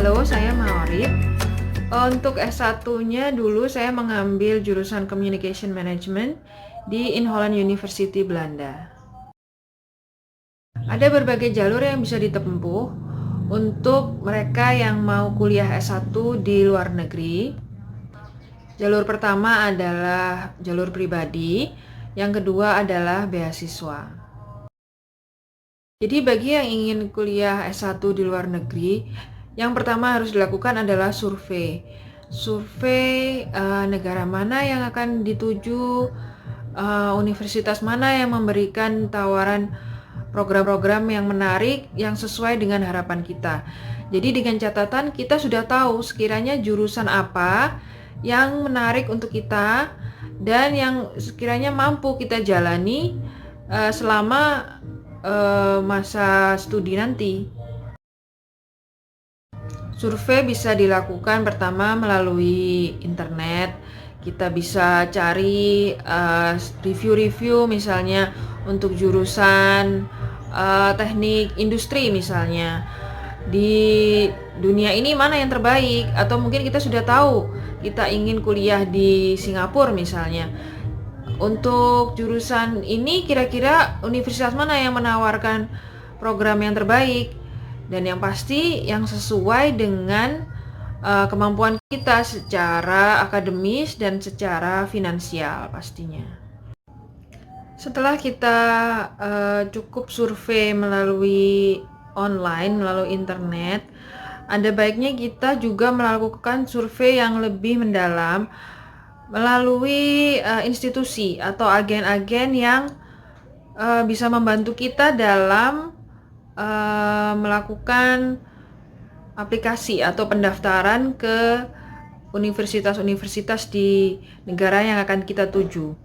Halo, saya Maorib. Untuk S1-nya dulu saya mengambil jurusan Communication Management di In Holland University Belanda. Ada berbagai jalur yang bisa ditempuh untuk mereka yang mau kuliah S1 di luar negeri. Jalur pertama adalah jalur pribadi, yang kedua adalah beasiswa. Jadi bagi yang ingin kuliah S1 di luar negeri, yang pertama harus dilakukan adalah survei. Survei negara mana yang akan dituju, universitas mana yang memberikan tawaran program-program yang menarik yang sesuai dengan harapan kita. Jadi dengan catatan kita sudah tahu sekiranya jurusan apa yang menarik untuk kita dan yang sekiranya mampu kita jalani selama masa studi nanti. Survei bisa dilakukan pertama melalui internet. Kita bisa cari review-review misalnya untuk jurusan teknik industri misalnya. Di dunia ini mana yang terbaik, atau mungkin kita sudah tahu kita ingin kuliah di Singapura misalnya. Untuk jurusan ini kira-kira universitas mana yang menawarkan program yang terbaik dan yang pasti yang sesuai dengan kemampuan kita secara akademis dan secara finansial pastinya. Setelah kita cukup survei melalui online, melalui internet, ada baiknya kita juga melakukan survei yang lebih mendalam melalui institusi atau agen-agen yang bisa membantu kita dalam melakukan aplikasi atau pendaftaran ke universitas-universitas di negara yang akan kita tuju.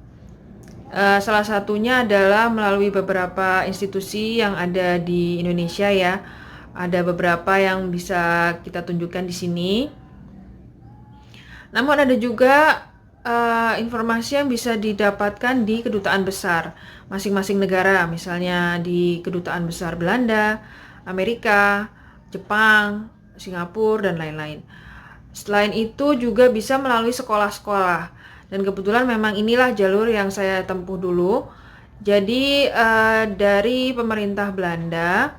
Salah satunya adalah melalui beberapa institusi yang ada di Indonesia ya. Ada beberapa yang bisa kita tunjukkan di sini. Namun ada juga informasi yang bisa didapatkan di kedutaan besar masing-masing negara, misalnya di kedutaan besar Belanda, Amerika, Jepang, Singapura, dan lain-lain. Selain itu juga bisa melalui sekolah-sekolah, dan kebetulan memang inilah jalur yang saya tempuh dulu. Jadi dari pemerintah Belanda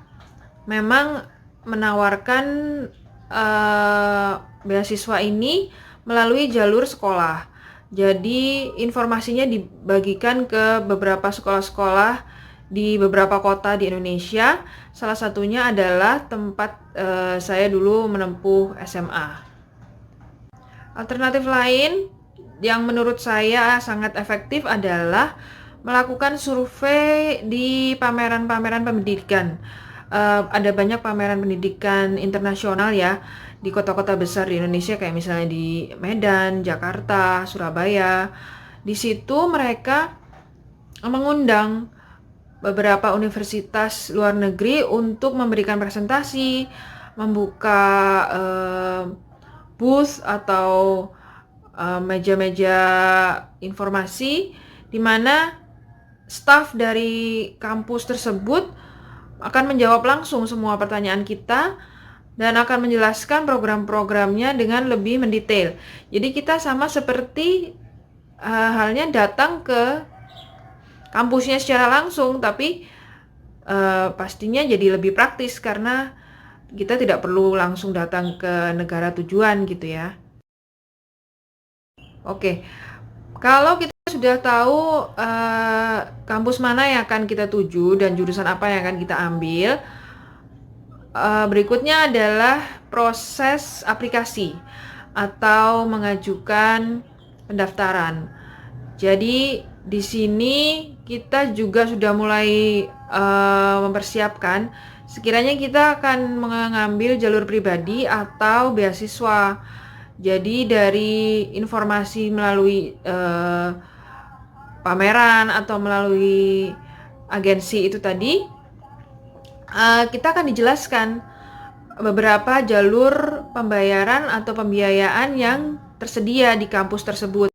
memang menawarkan beasiswa ini melalui jalur sekolah. Jadi informasinya dibagikan ke beberapa sekolah-sekolah di beberapa kota di Indonesia. Salah satunya adalah tempat saya dulu menempuh SMA. Alternatif lain yang menurut saya sangat efektif adalah melakukan survei di pameran-pameran pendidikan. Ada banyak pameran pendidikan internasional ya di kota-kota besar di Indonesia, kayak misalnya di Medan, Jakarta, Surabaya. Di situ mereka mengundang beberapa universitas luar negeri untuk memberikan presentasi, membuka booth atau meja-meja informasi di mana staf dari kampus tersebut akan menjawab langsung semua pertanyaan kita dan akan menjelaskan program-programnya dengan lebih mendetail. Jadi kita sama seperti halnya datang ke kampusnya secara langsung, tapi pastinya jadi lebih praktis karena kita tidak perlu langsung datang ke negara tujuan gitu ya. Oke, kalau kita sudah tahu kampus mana yang akan kita tuju dan jurusan apa yang akan kita ambil, berikutnya adalah proses aplikasi atau mengajukan pendaftaran. Jadi di sini kita juga sudah mulai mempersiapkan sekiranya kita akan mengambil jalur pribadi atau beasiswa. Jadi dari informasi melalui pameran atau melalui agensi itu tadi, kita akan dijelaskan beberapa jalur pembayaran atau pembiayaan yang tersedia di kampus tersebut.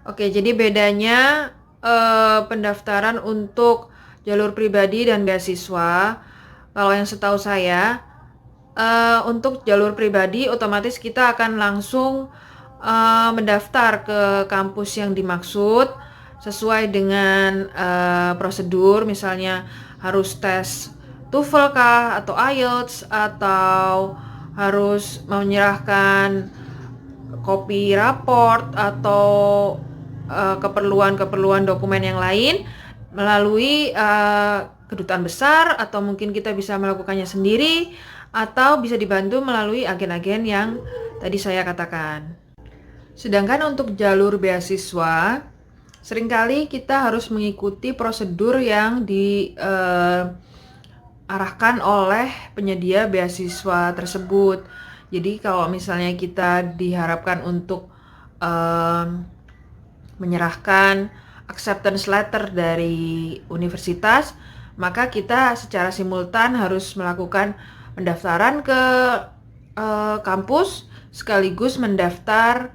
Oke, jadi bedanya pendaftaran untuk jalur pribadi dan beasiswa, kalau yang setahu saya, Untuk jalur pribadi otomatis kita akan langsung mendaftar ke kampus yang dimaksud sesuai dengan prosedur, misalnya harus tes TOEFL kah atau IELTS, atau harus menyerahkan kopi raport atau keperluan-keperluan dokumen yang lain melalui kedutaan besar, atau mungkin kita bisa melakukannya sendiri atau bisa dibantu melalui agen-agen yang tadi saya katakan. Sedangkan untuk jalur beasiswa, seringkali kita harus mengikuti prosedur yang diarahkan oleh penyedia beasiswa tersebut. Jadi kalau misalnya kita diharapkan untuk menyerahkan acceptance letter dari universitas, maka kita secara simultan harus melakukan pendaftaran ke kampus sekaligus mendaftar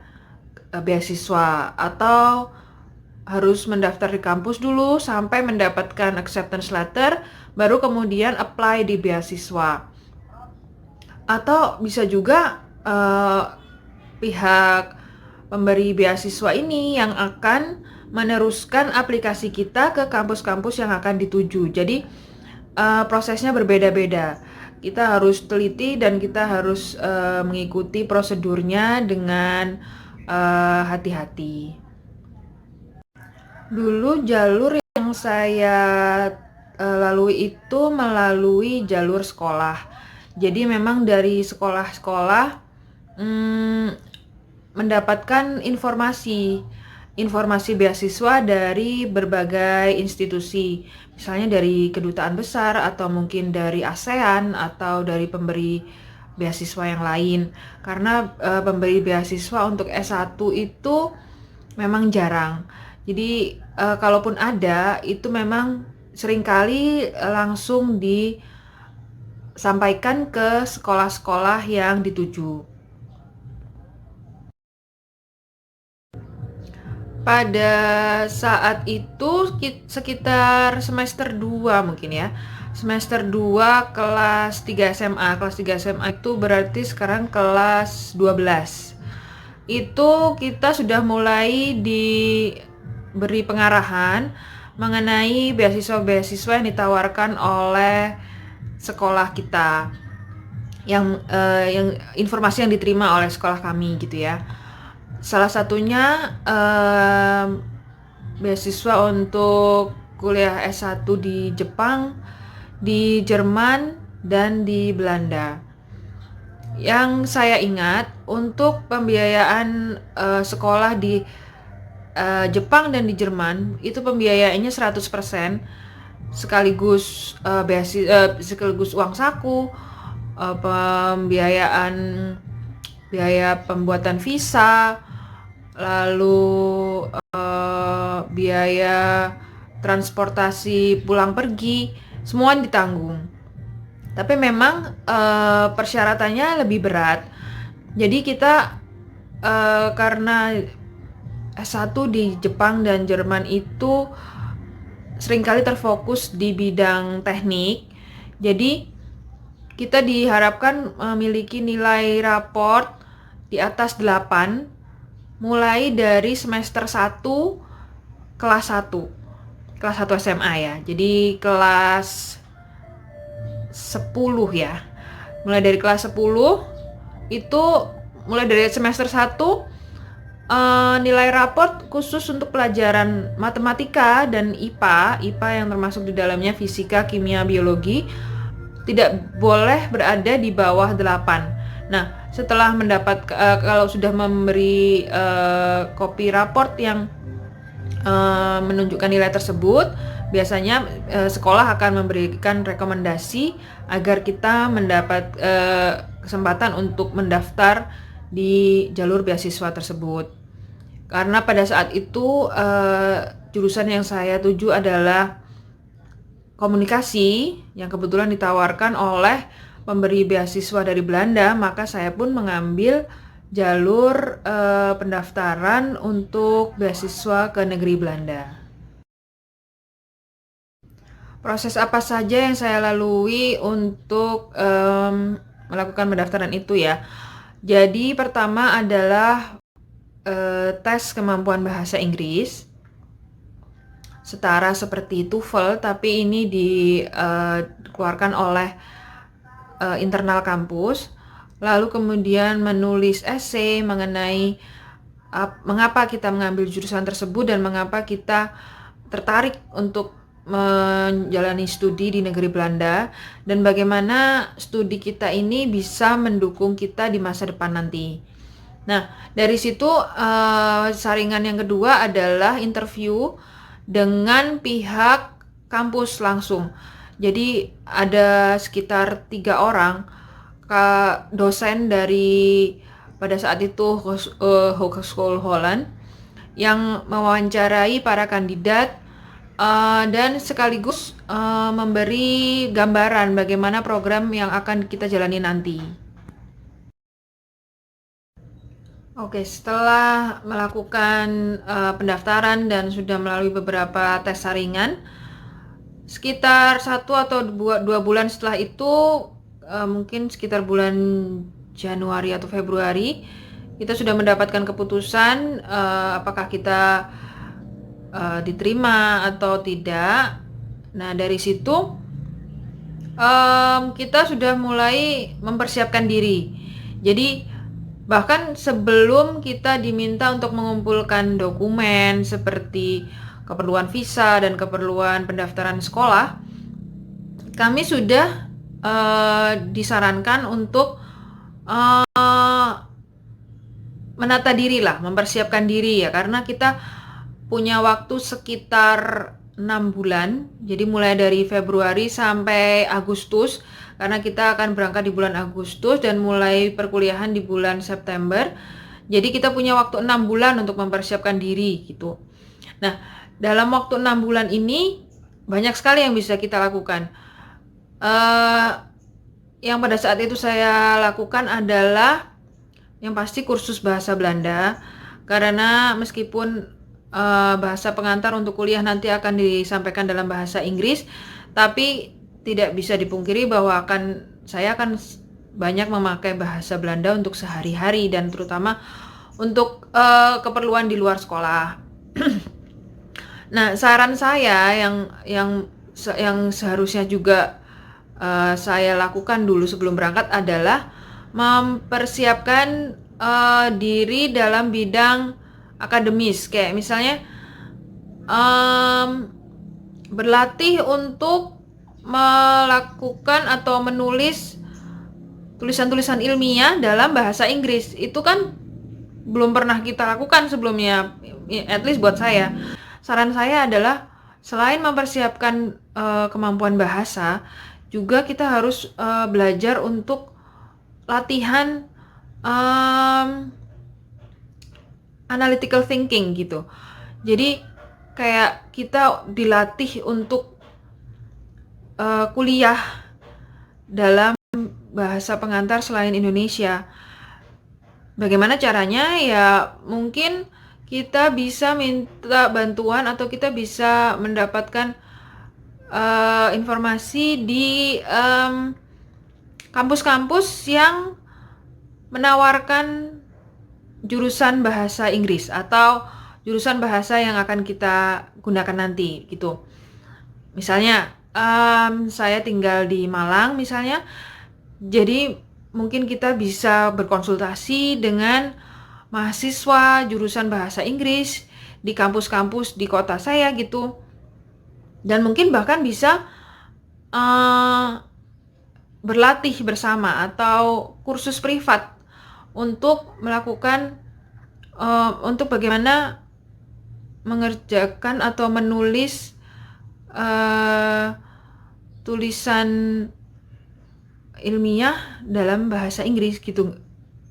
beasiswa, atau harus mendaftar di kampus dulu sampai mendapatkan acceptance letter, baru kemudian apply di beasiswa. Atau bisa juga pihak pemberi beasiswa ini yang akan meneruskan aplikasi kita ke kampus-kampus yang akan dituju. Jadi prosesnya berbeda-beda. Kita harus teliti dan kita harus mengikuti prosedurnya dengan hati-hati. Dulu jalur yang saya lalui itu melalui jalur sekolah. Jadi memang dari sekolah-sekolah mendapatkan informasi beasiswa dari berbagai institusi, misalnya dari kedutaan besar atau mungkin dari ASEAN atau dari pemberi beasiswa yang lain. Karena pemberi beasiswa untuk S1 itu memang jarang. Jadi kalaupun ada, itu memang seringkali langsung disampaikan ke sekolah-sekolah yang dituju. Pada saat itu sekitar semester 2 mungkin ya. Semester 2 kelas 3 SMA. Kelas 3 SMA itu berarti sekarang kelas 12. Itu kita sudah mulai diberi pengarahan mengenai beasiswa-beasiswa yang ditawarkan oleh sekolah kita. Yang informasi yang diterima oleh sekolah kami gitu ya. Salah satunya beasiswa untuk kuliah S1 di Jepang, di Jerman, dan di Belanda. Yang saya ingat untuk pembiayaan sekolah di Jepang dan di Jerman itu pembiayaannya 100%, sekaligus sekaligus uang saku, pembiayaan biaya pembuatan visa, lalu biaya transportasi pulang pergi, semua ditanggung. Tapi memang persyaratannya lebih berat. Jadi kita karena S1 di Jepang dan Jerman itu seringkali terfokus di bidang teknik. Jadi kita diharapkan memiliki nilai raport di atas 8 mulai dari semester 1 kelas 1. Kelas 1 SMA ya. Jadi kelas 10 ya. Mulai dari kelas 10 itu mulai dari semester 1 nilai raport khusus untuk pelajaran matematika dan IPA yang termasuk di dalamnya fisika, kimia, biologi tidak boleh berada di bawah 8. Nah, setelah mendapat kalau sudah memberi kopi raport yang menunjukkan nilai tersebut, biasanya sekolah akan memberikan rekomendasi agar kita mendapat kesempatan untuk mendaftar di jalur beasiswa tersebut. Karena pada saat itu jurusan yang saya tuju adalah komunikasi yang kebetulan ditawarkan oleh pemberi beasiswa dari Belanda, maka saya pun mengambil jalur pendaftaran untuk beasiswa ke negeri Belanda. Proses apa saja yang saya lalui untuk melakukan pendaftaran itu ya. Jadi pertama adalah tes kemampuan bahasa Inggris setara seperti TOEFL, tapi ini dikeluarkan oleh internal kampus. Lalu kemudian menulis essay mengenai mengapa kita mengambil jurusan tersebut dan mengapa kita tertarik untuk menjalani studi di negeri Belanda, dan bagaimana studi kita ini bisa mendukung kita di masa depan nanti. Nah, dari situ saringan yang kedua adalah interview dengan pihak kampus langsung. Jadi ada sekitar 3 orang dosen dari pada saat itu Hogeschool Holland yang mewawancarai para kandidat dan sekaligus memberi gambaran bagaimana program yang akan kita jalani nanti. Oke, setelah melakukan pendaftaran dan sudah melalui beberapa tes saringan, sekitar 1 atau 2 bulan setelah itu, mungkin sekitar bulan Januari atau Februari, kita sudah mendapatkan keputusan apakah kita diterima atau tidak. Nah, dari situ kita sudah mulai mempersiapkan diri. Jadi bahkan sebelum kita diminta untuk mengumpulkan dokumen seperti keperluan visa dan keperluan pendaftaran sekolah, kami sudah disarankan untuk menata diri lah, mempersiapkan diri ya, karena kita punya waktu sekitar 6 bulan. Jadi mulai dari Februari sampai Agustus, karena kita akan berangkat di bulan Agustus dan mulai perkuliahan di bulan September. Jadi kita punya waktu 6 bulan untuk mempersiapkan diri gitu. Nah, dalam waktu 6 bulan ini banyak sekali yang bisa kita lakukan. Yang pada saat itu saya lakukan adalah yang pasti kursus bahasa Belanda, karena meskipun bahasa pengantar untuk kuliah nanti akan disampaikan dalam bahasa Inggris, tapi tidak bisa dipungkiri bahwa saya akan banyak memakai bahasa Belanda untuk sehari-hari dan terutama untuk keperluan di luar sekolah. Nah, saran saya yang seharusnya juga saya lakukan dulu sebelum berangkat adalah mempersiapkan diri dalam bidang akademis, kayak misalnya berlatih untuk melakukan atau menulis tulisan-tulisan ilmiah dalam bahasa Inggris. Itu kan belum pernah kita lakukan sebelumnya, at least buat saya. Saran saya adalah selain mempersiapkan kemampuan bahasa, juga kita harus belajar untuk latihan analytical thinking gitu. Jadi kayak kita dilatih untuk kuliah dalam bahasa pengantar selain Indonesia. Bagaimana caranya? Ya mungkin kita bisa minta bantuan atau kita bisa mendapatkan informasi di kampus-kampus yang menawarkan jurusan bahasa Inggris atau jurusan bahasa yang akan kita gunakan nanti gitu. Misalnya saya tinggal di Malang misalnya, jadi mungkin kita bisa berkonsultasi dengan mahasiswa jurusan bahasa Inggris di kampus-kampus di kota saya gitu, dan mungkin bahkan bisa berlatih bersama atau kursus privat untuk melakukan untuk bagaimana mengerjakan atau menulis tulisan ilmiah dalam bahasa Inggris gitu.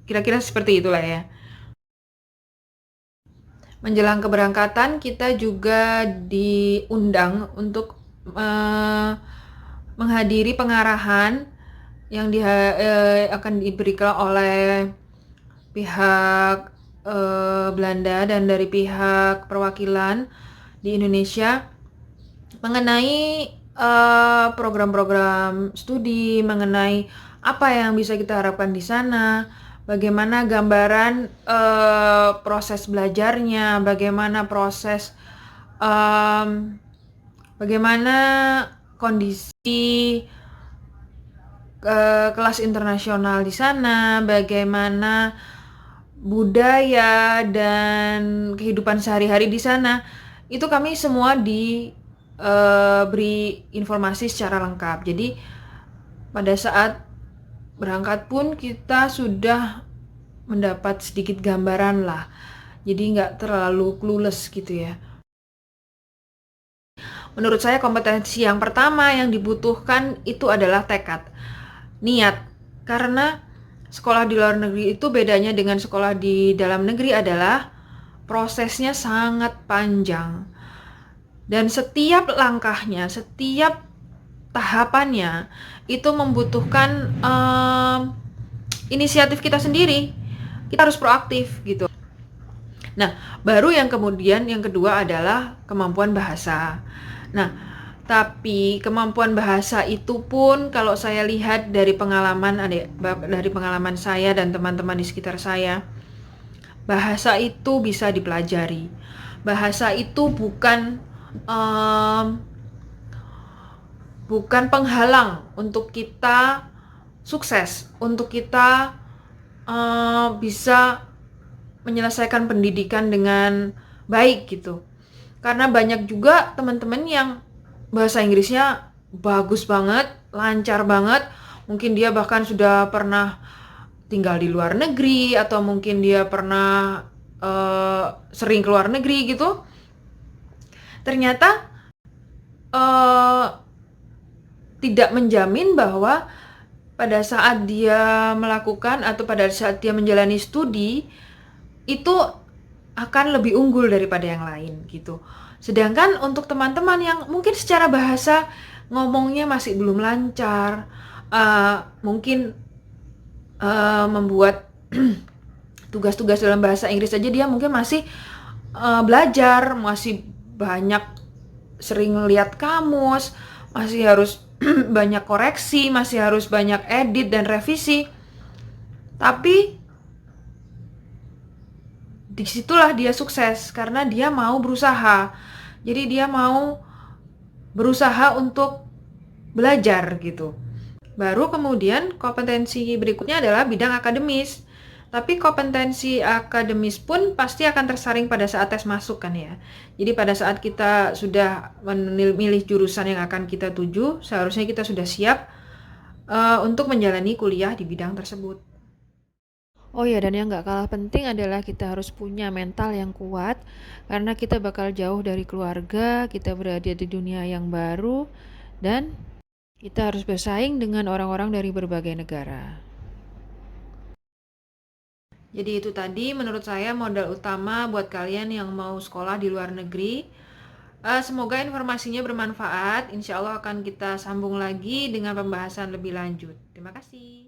Kira-kira seperti itulah ya. Menjelang keberangkatan kita juga diundang untuk menghadiri pengarahan yang akan diberikan oleh pihak Belanda dan dari pihak perwakilan di Indonesia mengenai program-program studi, mengenai apa yang bisa kita harapkan di sana, bagaimana gambaran proses belajarnya, bagaimana proses bagaimana kondisi kelas internasional di sana, bagaimana budaya dan kehidupan sehari-hari di sana. Itu kami semua diberi informasi secara lengkap. Jadi pada saat berangkat pun kita sudah mendapat sedikit gambaran lah. Jadi nggak terlalu clueless gitu ya. Menurut saya kompetensi yang pertama yang dibutuhkan itu adalah tekad, niat. Karena sekolah di luar negeri itu bedanya dengan sekolah di dalam negeri adalah prosesnya sangat panjang. Dan setiap langkahnya, setiap tahapannya itu membutuhkan inisiatif kita sendiri. Kita harus proaktif gitu. Nah, baru yang kemudian yang kedua adalah kemampuan bahasa. Nah, tapi kemampuan bahasa itu pun kalau saya lihat dari pengalaman saya dan teman-teman di sekitar saya, bahasa itu bisa dipelajari. Bahasa itu bukan penghalang untuk kita sukses, untuk kita bisa menyelesaikan pendidikan dengan baik gitu. Karena banyak juga teman-teman yang bahasa Inggrisnya bagus banget, lancar banget. Mungkin dia bahkan sudah pernah tinggal di luar negeri atau mungkin dia pernah sering keluar negeri gitu. Ternyata tidak menjamin bahwa pada saat dia melakukan atau pada saat dia menjalani studi itu akan lebih unggul daripada yang lain gitu. Sedangkan untuk teman-teman yang mungkin secara bahasa ngomongnya masih belum lancar, mungkin membuat tugas-tugas dalam bahasa Inggris aja dia mungkin masih belajar, masih banyak sering lihat kamus, masih harus banyak koreksi, masih harus banyak edit dan revisi. Tapi disitulah dia sukses karena dia mau berusaha. Jadi dia mau berusaha untuk belajar gitu. Baru kemudian kompetensi berikutnya adalah bidang akademis. Tapi kompetensi akademis pun pasti akan tersaring pada saat tes masuk kan ya. Jadi pada saat kita sudah memilih jurusan yang akan kita tuju, seharusnya kita sudah siap untuk menjalani kuliah di bidang tersebut. Oh ya, dan yang gak kalah penting adalah kita harus punya mental yang kuat karena kita bakal jauh dari keluarga, kita berada di dunia yang baru, dan kita harus bersaing dengan orang-orang dari berbagai negara. Jadi itu tadi menurut saya modal utama buat kalian yang mau sekolah di luar negeri. Semoga informasinya bermanfaat. Insya Allah akan kita sambung lagi dengan pembahasan lebih lanjut. Terima kasih.